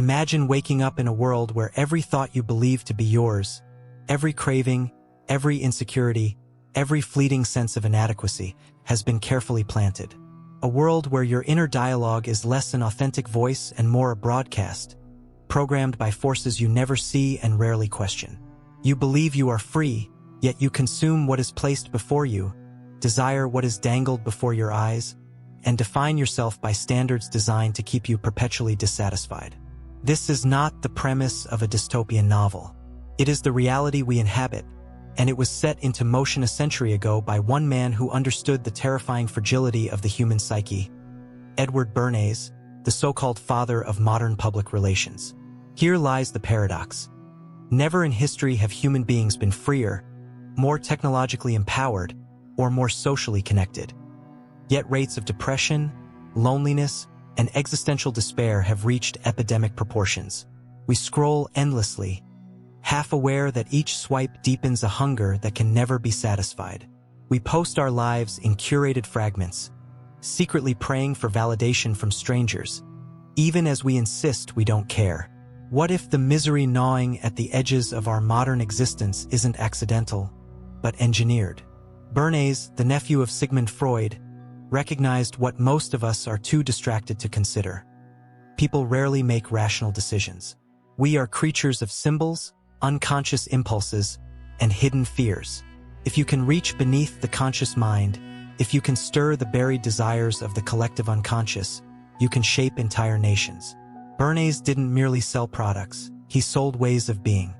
Imagine waking up in a world where every thought you believe to be yours, every craving, every insecurity, every fleeting sense of inadequacy has been carefully planted. A world where your inner dialogue is less an authentic voice and more a broadcast, programmed by forces you never see and rarely question. You believe you are free, yet you consume what is placed before you, desire what is dangled before your eyes, and define yourself by standards designed to keep you perpetually dissatisfied. This is not the premise of a dystopian novel. It is the reality we inhabit, and it was set into motion a century ago by one man who understood the terrifying fragility of the human psyche, Edward Bernays, the so-called father of modern public relations. Here lies the paradox. Never in history have human beings been freer, more technologically empowered, or more socially connected. Yet rates of depression, loneliness, and existential despair have reached epidemic proportions. We scroll endlessly, half aware that each swipe deepens a hunger that can never be satisfied. We post our lives in curated fragments, secretly praying for validation from strangers, even as we insist we don't care. What if the misery gnawing at the edges of our modern existence isn't accidental, but engineered? Bernays, the nephew of Sigmund Freud, recognized what most of us are too distracted to consider. People rarely make rational decisions. We are creatures of symbols, unconscious impulses, and hidden fears. If you can reach beneath the conscious mind, if you can stir the buried desires of the collective unconscious, you can shape entire nations. Bernays didn't merely sell products, he sold ways of being.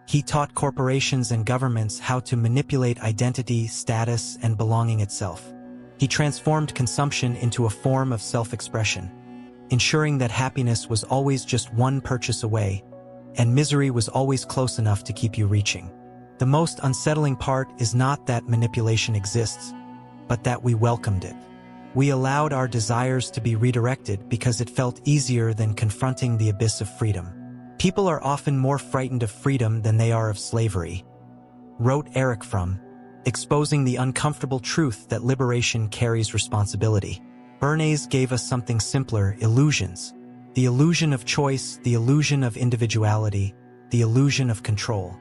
He taught corporations and governments how to manipulate identity, status, and belonging itself. He transformed consumption into a form of self-expression, ensuring that happiness was always just one purchase away, and misery was always close enough to keep you reaching. The most unsettling part is not that manipulation exists, but that we welcomed it. We allowed our desires to be redirected because it felt easier than confronting the abyss of freedom. People are often more frightened of freedom than they are of slavery, wrote Erich Fromm, exposing the uncomfortable truth that liberation carries responsibility. Bernays gave us something simpler: illusions. The illusion of choice, the illusion of individuality, the illusion of control.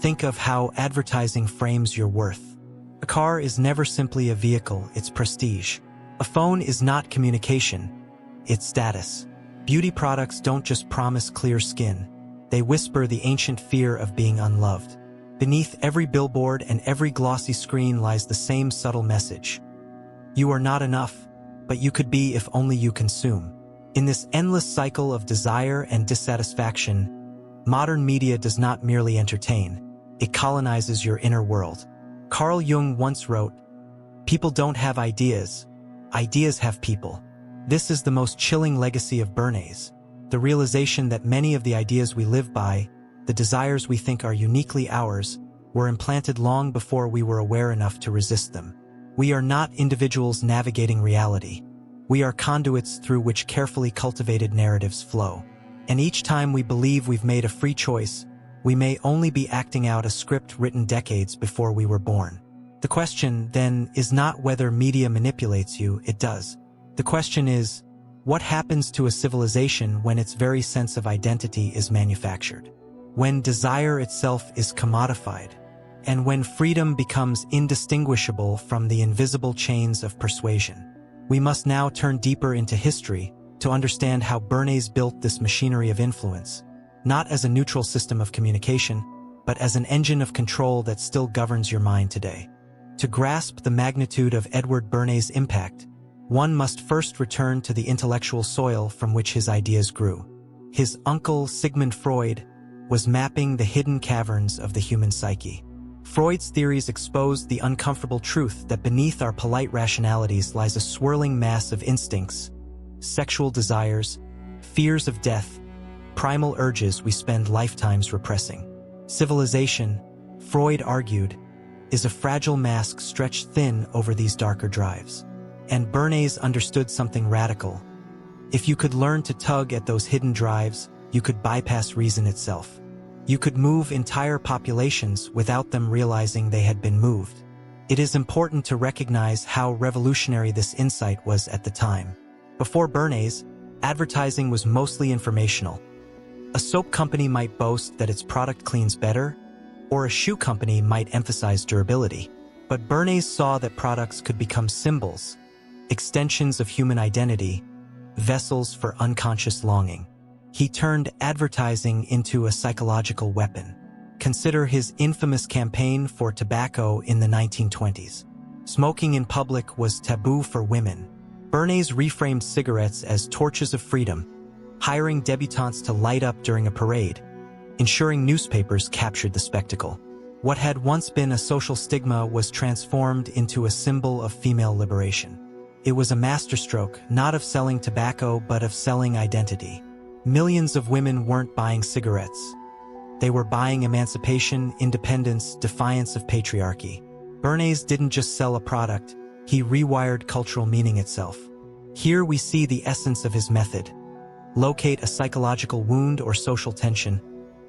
Think of how advertising frames your worth. A car is never simply a vehicle, it's prestige. A phone is not communication, it's status. Beauty products don't just promise clear skin, they whisper the ancient fear of being unloved. Beneath every billboard and every glossy screen lies the same subtle message. You are not enough, but you could be if only you consume. In this endless cycle of desire and dissatisfaction, modern media does not merely entertain, it colonizes your inner world. Carl Jung once wrote, "People don't have ideas, ideas have people." This is the most chilling legacy of Bernays, the realization that many of the ideas we live by, the desires we think are uniquely ours, were implanted long before we were aware enough to resist them. We are not individuals navigating reality. We are conduits through which carefully cultivated narratives flow. And each time we believe we've made a free choice, we may only be acting out a script written decades before we were born. The question, then, is not whether media manipulates you, it does. The question is, what happens to a civilization when its very sense of identity is manufactured? When desire itself is commodified? And when freedom becomes indistinguishable from the invisible chains of persuasion? We must now turn deeper into history to understand how Bernays built this machinery of influence, not as a neutral system of communication, but as an engine of control that still governs your mind today. To grasp the magnitude of Edward Bernays' impact, one must first return to the intellectual soil from which his ideas grew. His uncle, Sigmund Freud, was mapping the hidden caverns of the human psyche. Freud's theories exposed the uncomfortable truth that beneath our polite rationalities lies a swirling mass of instincts, sexual desires, fears of death, primal urges we spend lifetimes repressing. Civilization, Freud argued, is a fragile mask stretched thin over these darker drives. And Bernays understood something radical. If you could learn to tug at those hidden drives, you could bypass reason itself. You could move entire populations without them realizing they had been moved. It is important to recognize how revolutionary this insight was at the time. Before Bernays, advertising was mostly informational. A soap company might boast that its product cleans better, or a shoe company might emphasize durability. But Bernays saw that products could become symbols, extensions of human identity, vessels for unconscious longing. He turned advertising into a psychological weapon. Consider his infamous campaign for tobacco in the 1920s. Smoking in public was taboo for women. Bernays reframed cigarettes as torches of freedom, hiring debutantes to light up during a parade, ensuring newspapers captured the spectacle. What had once been a social stigma was transformed into a symbol of female liberation. It was a masterstroke, not of selling tobacco but of selling identity. Millions of women weren't buying cigarettes. They were buying emancipation, independence, defiance of patriarchy. Bernays didn't just sell a product, he rewired cultural meaning itself. Here we see the essence of his method. Locate a psychological wound or social tension,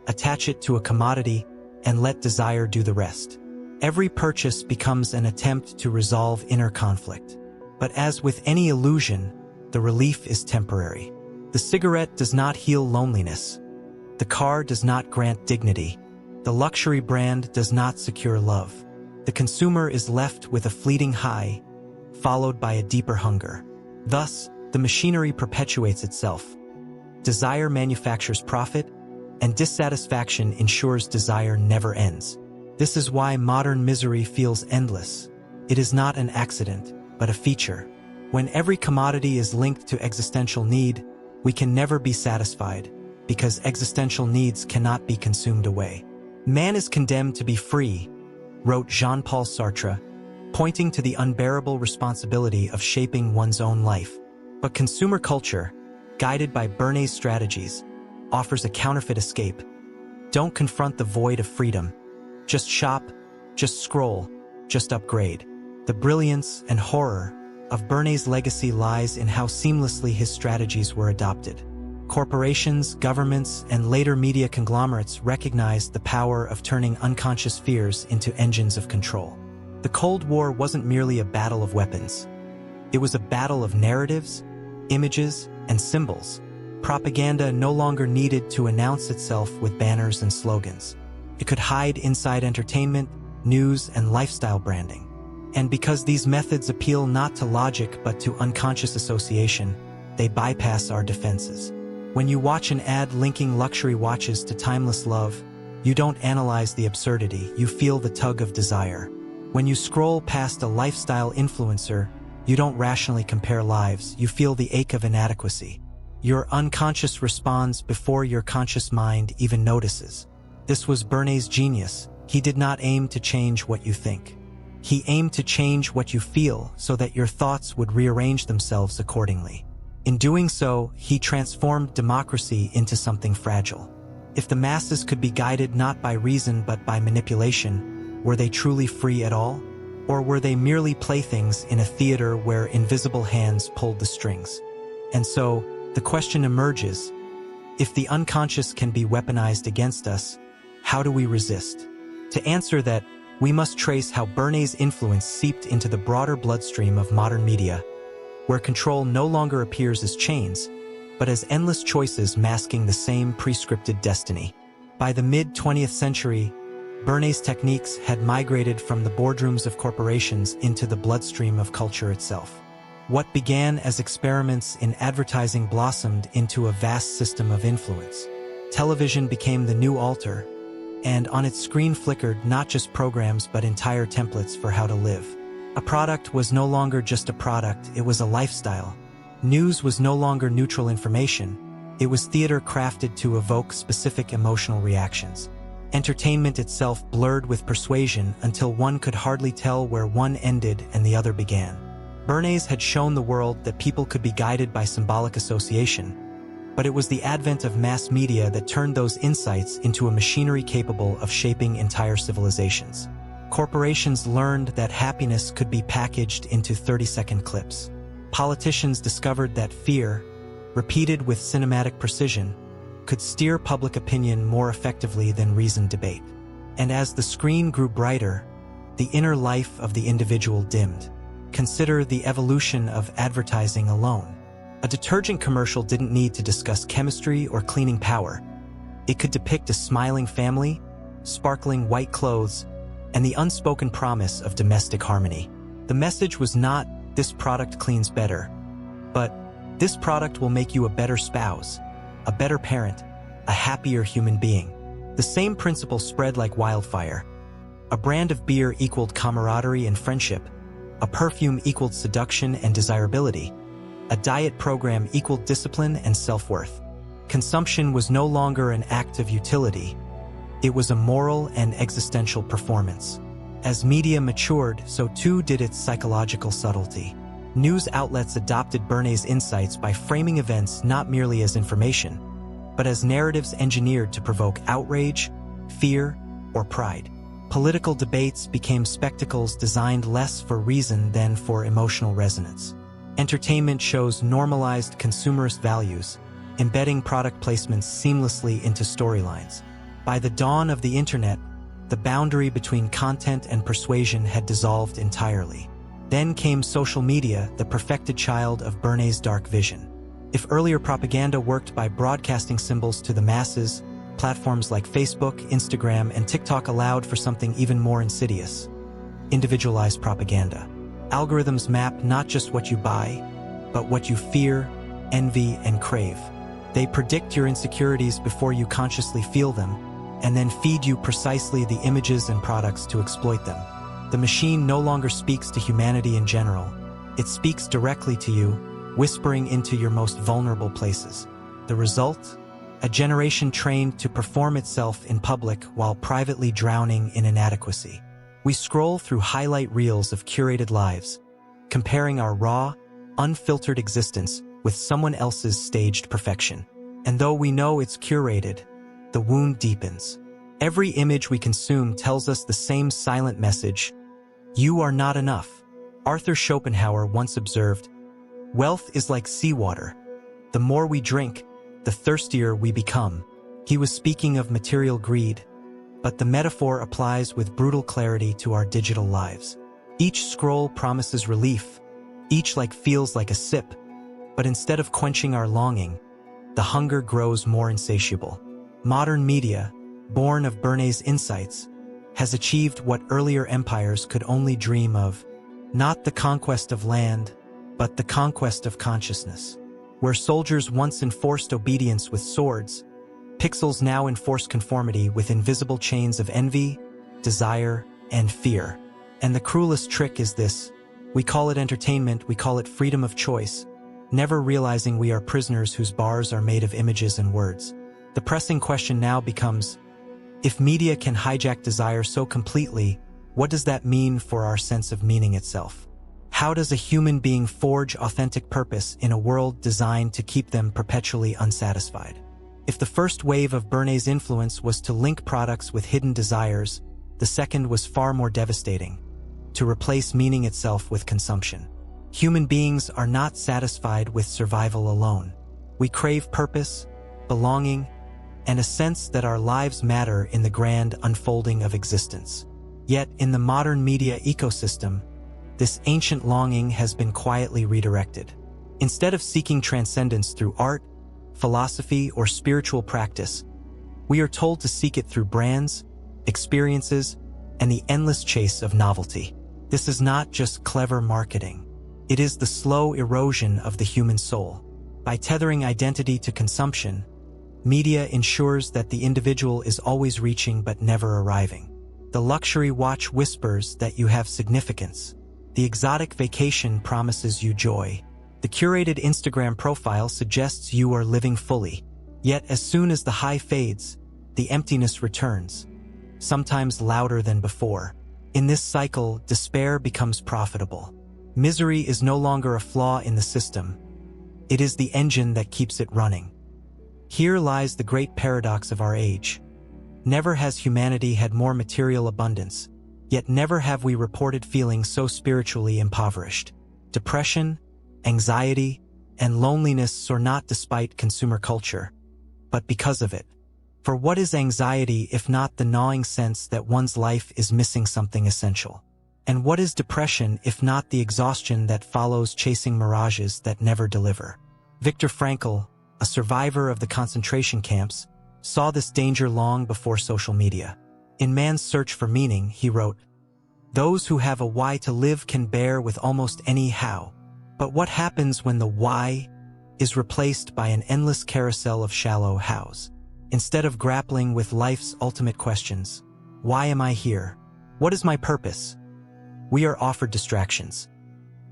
attach it to a commodity, and let desire do the rest. Every purchase becomes an attempt to resolve inner conflict. But as with any illusion, the relief is temporary. The cigarette does not heal loneliness. The car does not grant dignity. The luxury brand does not secure love. The consumer is left with a fleeting high, followed by a deeper hunger. Thus, the machinery perpetuates itself. Desire manufactures profit, and dissatisfaction ensures desire never ends. This is why modern misery feels endless. It is not an accident, but a feature. When every commodity is linked to existential need, we can never be satisfied, because existential needs cannot be consumed away. Man is condemned to be free, wrote Jean-Paul Sartre, pointing to the unbearable responsibility of shaping one's own life. But consumer culture, guided by Bernays' strategies, offers a counterfeit escape. Don't confront the void of freedom. Just shop, just scroll, just upgrade. The brilliance and horror of Bernays' legacy lies in how seamlessly his strategies were adopted. Corporations, governments, and later media conglomerates recognized the power of turning unconscious fears into engines of control. The Cold War wasn't merely a battle of weapons. It was a battle of narratives, images, and symbols. Propaganda no longer needed to announce itself with banners and slogans. It could hide inside entertainment, news, and lifestyle branding. And because these methods appeal not to logic but to unconscious association, they bypass our defenses. When you watch an ad linking luxury watches to timeless love, you don't analyze the absurdity, you feel the tug of desire. When you scroll past a lifestyle influencer, you don't rationally compare lives, you feel the ache of inadequacy. Your unconscious responds before your conscious mind even notices. This was Bernays' genius. He did not aim to change what you think. He aimed to change what you feel so that your thoughts would rearrange themselves accordingly. In doing so, he transformed democracy into something fragile. If the masses could be guided not by reason but by manipulation, were they truly free at all? Or were they merely playthings in a theater where invisible hands pulled the strings? And so, the question emerges, if the unconscious can be weaponized against us, how do we resist? To answer that, we must trace how Bernays' influence seeped into the broader bloodstream of modern media, where control no longer appears as chains, but as endless choices masking the same prescripted destiny. By the mid-20th century, Bernays' techniques had migrated from the boardrooms of corporations into the bloodstream of culture itself. What began as experiments in advertising blossomed into a vast system of influence. Television became the new altar, and on its screen flickered not just programs but entire templates for how to live. A product was no longer just a product, it was a lifestyle. News was no longer neutral information, it was theater crafted to evoke specific emotional reactions. Entertainment itself blurred with persuasion until one could hardly tell where one ended and the other began. Bernays had shown the world that people could be guided by symbolic association, but it was the advent of mass media that turned those insights into a machinery capable of shaping entire civilizations. Corporations learned that happiness could be packaged into 30-second clips. Politicians discovered that fear, repeated with cinematic precision, could steer public opinion more effectively than reasoned debate. And as the screen grew brighter, the inner life of the individual dimmed. Consider the evolution of advertising alone. A detergent commercial didn't need to discuss chemistry or cleaning power. It could depict a smiling family, sparkling white clothes, and the unspoken promise of domestic harmony. The message was not, "This product cleans better," but, "This product will make you a better spouse, a better parent, a happier human being." The same principle spread like wildfire. A brand of beer equaled camaraderie and friendship. A perfume equaled seduction and desirability. A diet program equaled discipline and self-worth. Consumption was no longer an act of utility. It was a moral and existential performance. As media matured, so too did its psychological subtlety. News outlets adopted Bernays' insights by framing events not merely as information, but as narratives engineered to provoke outrage, fear, or pride. Political debates became spectacles designed less for reason than for emotional resonance. Entertainment shows normalized consumerist values, embedding product placements seamlessly into storylines. By the dawn of the internet, the boundary between content and persuasion had dissolved entirely. Then came social media, the perfected child of Bernays' dark vision. If earlier propaganda worked by broadcasting symbols to the masses, platforms like Facebook, Instagram, and TikTok allowed for something even more insidious: individualized propaganda. Algorithms map not just what you buy, but what you fear, envy, and crave. They predict your insecurities before you consciously feel them, and then feed you precisely the images and products to exploit them. The machine no longer speaks to humanity in general. It speaks directly to you, whispering into your most vulnerable places. The result? A generation trained to perform itself in public while privately drowning in inadequacy. We scroll through highlight reels of curated lives, comparing our raw, unfiltered existence with someone else's staged perfection. And though we know it's curated, the wound deepens. Every image we consume tells us the same silent message: you are not enough. Arthur Schopenhauer once observed, "Wealth is like seawater. The more we drink, the thirstier we become." He was speaking of material greed, but the metaphor applies with brutal clarity to our digital lives. Each scroll promises relief, each like feels like a sip, but instead of quenching our longing, the hunger grows more insatiable. Modern media, born of Bernays' insights, has achieved what earlier empires could only dream of: not the conquest of land, but the conquest of consciousness. Where soldiers once enforced obedience with swords, pixels now enforce conformity with invisible chains of envy, desire, and fear. And the cruelest trick is this: we call it entertainment, we call it freedom of choice, never realizing we are prisoners whose bars are made of images and words. The pressing question now becomes, if media can hijack desire so completely, what does that mean for our sense of meaning itself? How does a human being forge authentic purpose in a world designed to keep them perpetually unsatisfied? If the first wave of Bernays' influence was to link products with hidden desires, the second was far more devastating: to replace meaning itself with consumption. Human beings are not satisfied with survival alone. We crave purpose, belonging, and a sense that our lives matter in the grand unfolding of existence. Yet, in the modern media ecosystem, this ancient longing has been quietly redirected. Instead of seeking transcendence through art, philosophy, or spiritual practice, we are told to seek it through brands, experiences, and the endless chase of novelty. This is not just clever marketing. It is the slow erosion of the human soul. By tethering identity to consumption, media ensures that the individual is always reaching but never arriving. The luxury watch whispers that you have significance. The exotic vacation promises you joy. The curated Instagram profile suggests you are living fully. Yet as soon as the high fades, the emptiness returns, sometimes louder than before. In this cycle, despair becomes profitable. Misery is no longer a flaw in the system. It is the engine that keeps it running. Here lies the great paradox of our age. Never has humanity had more material abundance, yet never have we reported feeling so spiritually impoverished. Depression, anxiety, and loneliness soar not despite consumer culture, but because of it. For what is anxiety if not the gnawing sense that one's life is missing something essential? And what is depression if not the exhaustion that follows chasing mirages that never deliver? Viktor Frankl, a survivor of the concentration camps, saw this danger long before social media. In Man's Search for Meaning, he wrote, "Those who have a why to live can bear with almost any how. But what happens when the why is replaced by an endless carousel of shallow hows? Instead of grappling with life's ultimate questions, why am I here? What is my purpose?" We are offered distractions.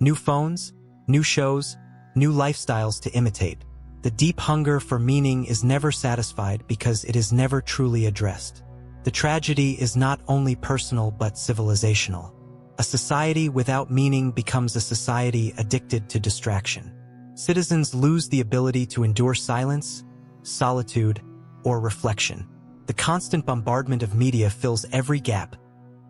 New phones, new shows, new lifestyles to imitate. The deep hunger for meaning is never satisfied because it is never truly addressed. The tragedy is not only personal but civilizational. A society without meaning becomes a society addicted to distraction. Citizens lose the ability to endure silence, solitude, or reflection. The constant bombardment of media fills every gap,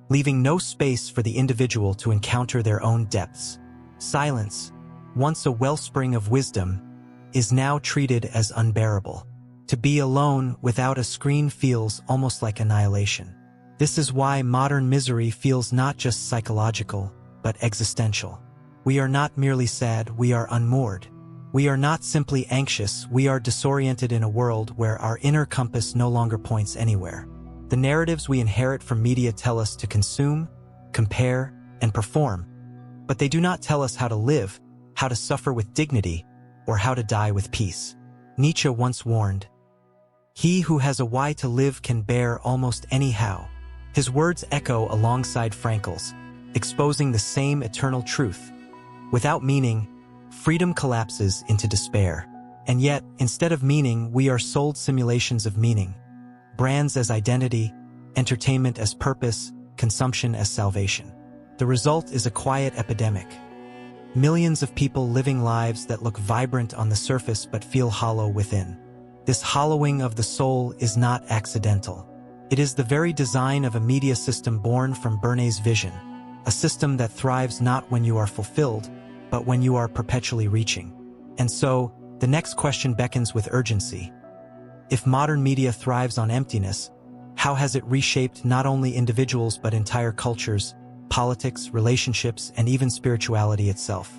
leaving no space for the individual to encounter their own depths. Silence, once a wellspring of wisdom, is now treated as unbearable. To be alone without a screen feels almost like annihilation. This is why modern misery feels not just psychological, but existential. We are not merely sad, we are unmoored. We are not simply anxious, we are disoriented in a world where our inner compass no longer points anywhere. The narratives we inherit from media tell us to consume, compare, and perform, but they do not tell us how to live, how to suffer with dignity, or how to die with peace. Nietzsche once warned, "He who has a why to live can bear almost any how." His words echo alongside Frankl's, exposing the same eternal truth. Without meaning, freedom collapses into despair. And yet, instead of meaning, we are sold simulations of meaning. Brands as identity, entertainment as purpose, consumption as salvation. The result is a quiet epidemic. Millions of people living lives that look vibrant on the surface but feel hollow within. This hollowing of the soul is not accidental. It is the very design of a media system born from Bernays' vision, a system that thrives not when you are fulfilled, but when you are perpetually reaching. And so, the next question beckons with urgency. If modern media thrives on emptiness, how has it reshaped not only individuals but entire cultures, politics, relationships, and even spirituality itself?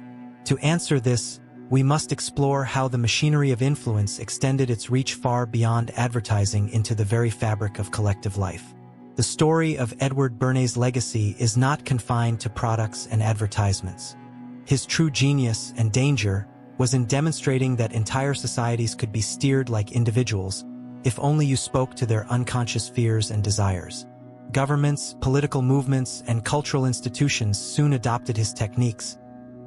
To answer this, we must explore how the machinery of influence extended its reach far beyond advertising into the very fabric of collective life. The story of Edward Bernays' legacy is not confined to products and advertisements. His true genius and danger was in demonstrating that entire societies could be steered like individuals, if only you spoke to their unconscious fears and desires. Governments, political movements, and cultural institutions soon adopted his techniques,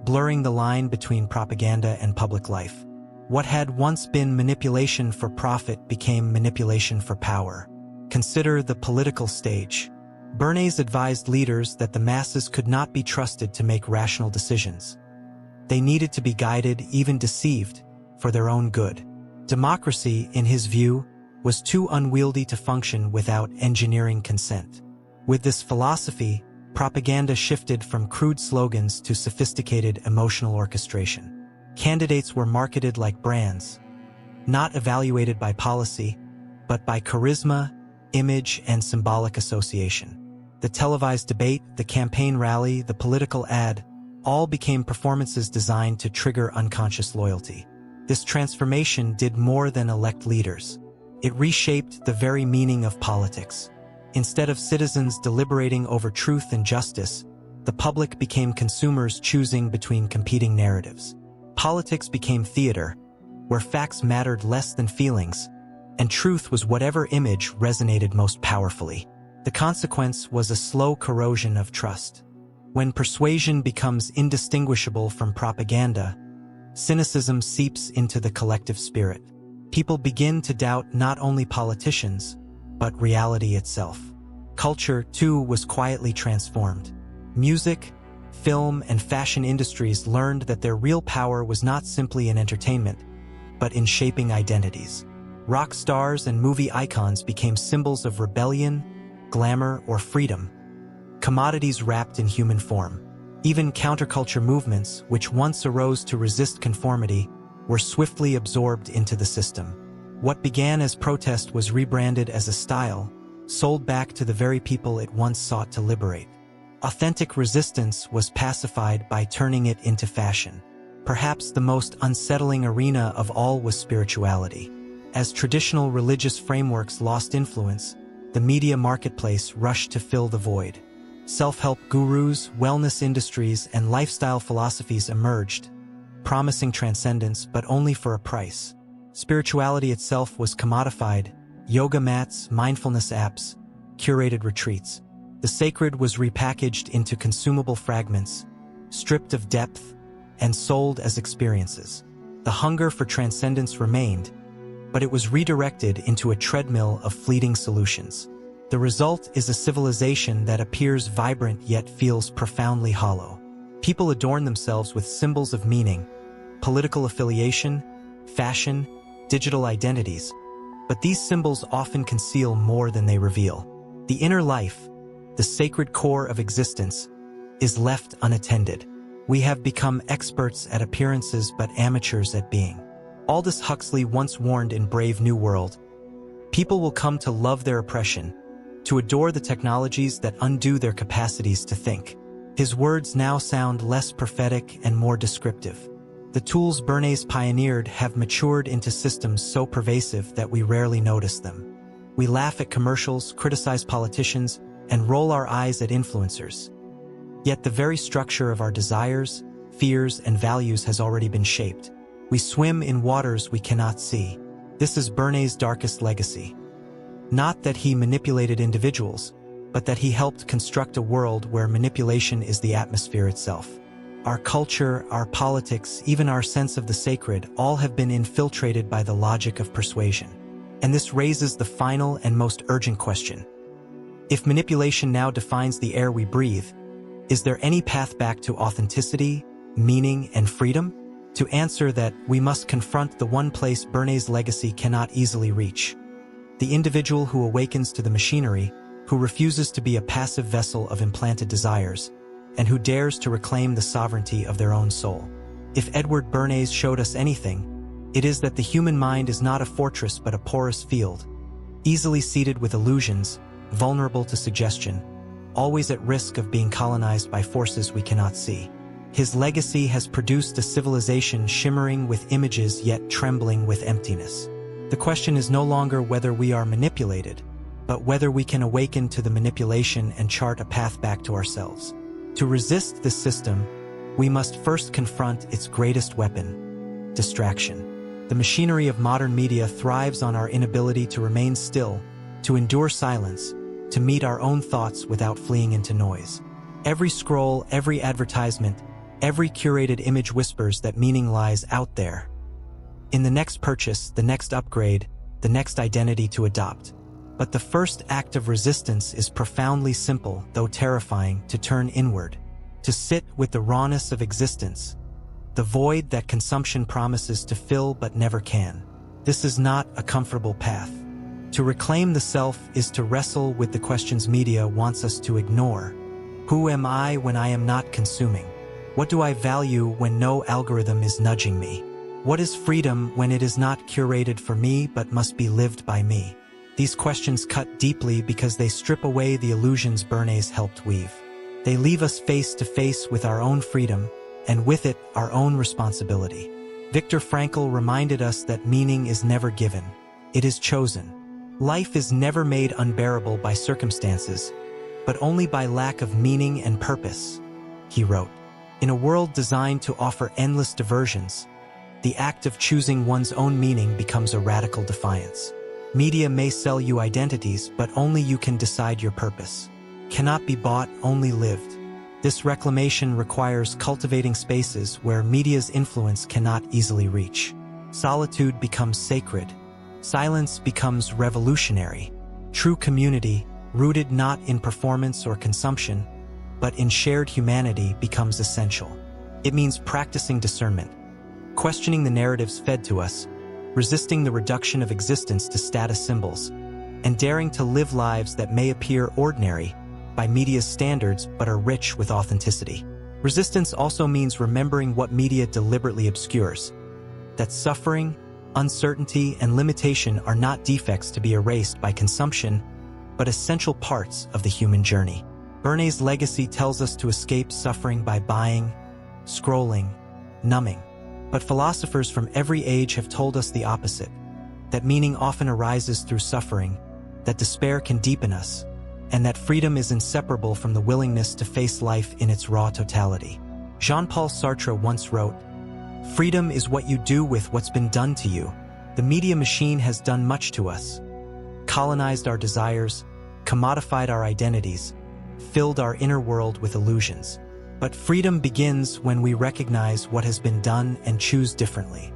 blurring the line between propaganda and public life. What had once been manipulation for profit became manipulation for power. Consider the political stage. Bernays advised leaders that the masses could not be trusted to make rational decisions. They needed to be guided, even deceived, for their own good. Democracy, in his view, was too unwieldy to function without engineering consent. With this philosophy, propaganda shifted from crude slogans to sophisticated emotional orchestration. Candidates were marketed like brands, not evaluated by policy, but by charisma, image, and symbolic association. The televised debate, the campaign rally, the political ad, all became performances designed to trigger unconscious loyalty. This transformation did more than elect leaders. It reshaped the very meaning of politics. Instead of citizens deliberating over truth and justice, the public became consumers choosing between competing narratives. Politics became theater, where facts mattered less than feelings, and truth was whatever image resonated most powerfully. The consequence was a slow corrosion of trust. When persuasion becomes indistinguishable from propaganda, cynicism seeps into the collective spirit. People begin to doubt not only politicians, but reality itself. Culture, too, was quietly transformed. Music, film, and fashion industries learned that their real power was not simply in entertainment, but in shaping identities. Rock stars and movie icons became symbols of rebellion, glamour, or freedom, commodities wrapped in human form. Even counterculture movements, which once arose to resist conformity, were swiftly absorbed into the system. What began as protest was rebranded as a style, sold back to the very people it once sought to liberate. Authentic resistance was pacified by turning it into fashion. Perhaps the most unsettling arena of all was spirituality. As traditional religious frameworks lost influence, the media marketplace rushed to fill the void. Self-help gurus, wellness industries, and lifestyle philosophies emerged, promising transcendence but only for a price. Spirituality itself was commodified: yoga mats, mindfulness apps, curated retreats. The sacred was repackaged into consumable fragments, stripped of depth, and sold as experiences. The hunger for transcendence remained, but it was redirected into a treadmill of fleeting solutions. The result is a civilization that appears vibrant yet feels profoundly hollow. People adorn themselves with symbols of meaning, political affiliation, fashion, digital identities, but these symbols often conceal more than they reveal. The inner life, the sacred core of existence, is left unattended. We have become experts at appearances but amateurs at being. Aldous Huxley once warned in Brave New World, "People will come to love their oppression, to adore the technologies that undo their capacities to think." His words now sound less prophetic and more descriptive. The tools Bernays pioneered have matured into systems so pervasive that we rarely notice them. We laugh at commercials, criticize politicians, and roll our eyes at influencers. Yet the very structure of our desires, fears, and values has already been shaped. We swim in waters we cannot see. This is Bernays' darkest legacy. Not that he manipulated individuals, but that he helped construct a world where manipulation is the atmosphere itself. Our culture, our politics, even our sense of the sacred, all have been infiltrated by the logic of persuasion. And this raises the final and most urgent question. If manipulation now defines the air we breathe, is there any path back to authenticity, meaning, and freedom? To answer that, we must confront the one place Bernays' legacy cannot easily reach. The individual who awakens to the machinery, who refuses to be a passive vessel of implanted desires, and who dares to reclaim the sovereignty of their own soul. If Edward Bernays showed us anything, it is that the human mind is not a fortress but a porous field, easily seeded with illusions, vulnerable to suggestion, always at risk of being colonized by forces we cannot see. His legacy has produced a civilization shimmering with images yet trembling with emptiness. The question is no longer whether we are manipulated, but whether we can awaken to the manipulation and chart a path back to ourselves. To resist this system, we must first confront its greatest weapon: distraction. The machinery of modern media thrives on our inability to remain still, to endure silence, to meet our own thoughts without fleeing into noise. Every scroll, every advertisement, every curated image whispers that meaning lies out there, in the next purchase, the next upgrade, the next identity to adopt. But the first act of resistance is profoundly simple, though terrifying: to turn inward, to sit with the rawness of existence, the void that consumption promises to fill but never can. This is not a comfortable path. To reclaim the self is to wrestle with the questions media wants us to ignore. Who am I when I am not consuming? What do I value when no algorithm is nudging me? What is freedom when it is not curated for me but must be lived by me? These questions cut deeply because they strip away the illusions Bernays helped weave. They leave us face to face with our own freedom, and with it, our own responsibility. Viktor Frankl reminded us that meaning is never given, it is chosen. Life is never made unbearable by circumstances, but only by lack of meaning and purpose, he wrote. In a world designed to offer endless diversions, the act of choosing one's own meaning becomes a radical defiance. Media may sell you identities, but only you can decide your purpose. Cannot be bought, only lived. This reclamation requires cultivating spaces where media's influence cannot easily reach. Solitude becomes sacred. Silence becomes revolutionary. True community, rooted not in performance or consumption, but in shared humanity, becomes essential. It means practicing discernment, questioning the narratives fed to us, resisting the reduction of existence to status symbols, and daring to live lives that may appear ordinary by media's standards but are rich with authenticity. Resistance also means remembering what media deliberately obscures, that suffering, uncertainty, and limitation are not defects to be erased by consumption, but essential parts of the human journey. Bernays' legacy tells us to escape suffering by buying, scrolling, numbing. But philosophers from every age have told us the opposite. that meaning often arises through suffering, that despair can deepen us, and that freedom is inseparable from the willingness to face life in its raw totality. Jean-Paul Sartre once wrote, "Freedom is what you do with what's been done to you. The media machine has done much to us, colonized our desires, commodified our identities, filled our inner world with illusions. But freedom begins when we recognize what has been done and choose differently.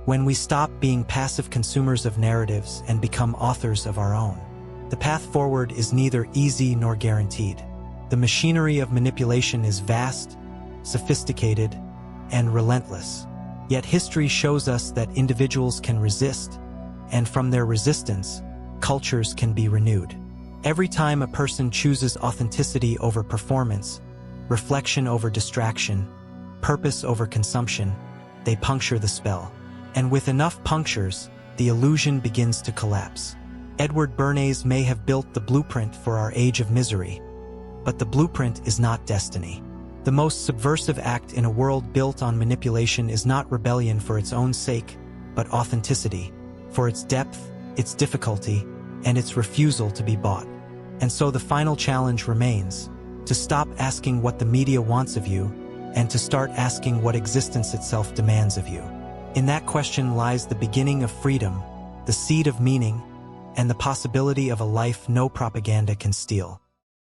When we stop being passive consumers of narratives and become authors of our own. The path forward is neither easy nor guaranteed. The machinery of manipulation is vast, sophisticated, and relentless. Yet history shows us that individuals can resist, and from their resistance, cultures can be renewed. Every time a person chooses authenticity over performance, reflection over distraction, purpose over consumption, they puncture the spell. And with enough punctures, the illusion begins to collapse. Edward Bernays may have built the blueprint for our age of misery, but the blueprint is not destiny. The most subversive act in a world built on manipulation is not rebellion for its own sake, but authenticity, for its depth, its difficulty, and its refusal to be bought. And so the final challenge remains, to stop asking what the media wants of you, and to start asking what existence itself demands of you. In that question lies the beginning of freedom, the seed of meaning, and the possibility of a life no propaganda can steal.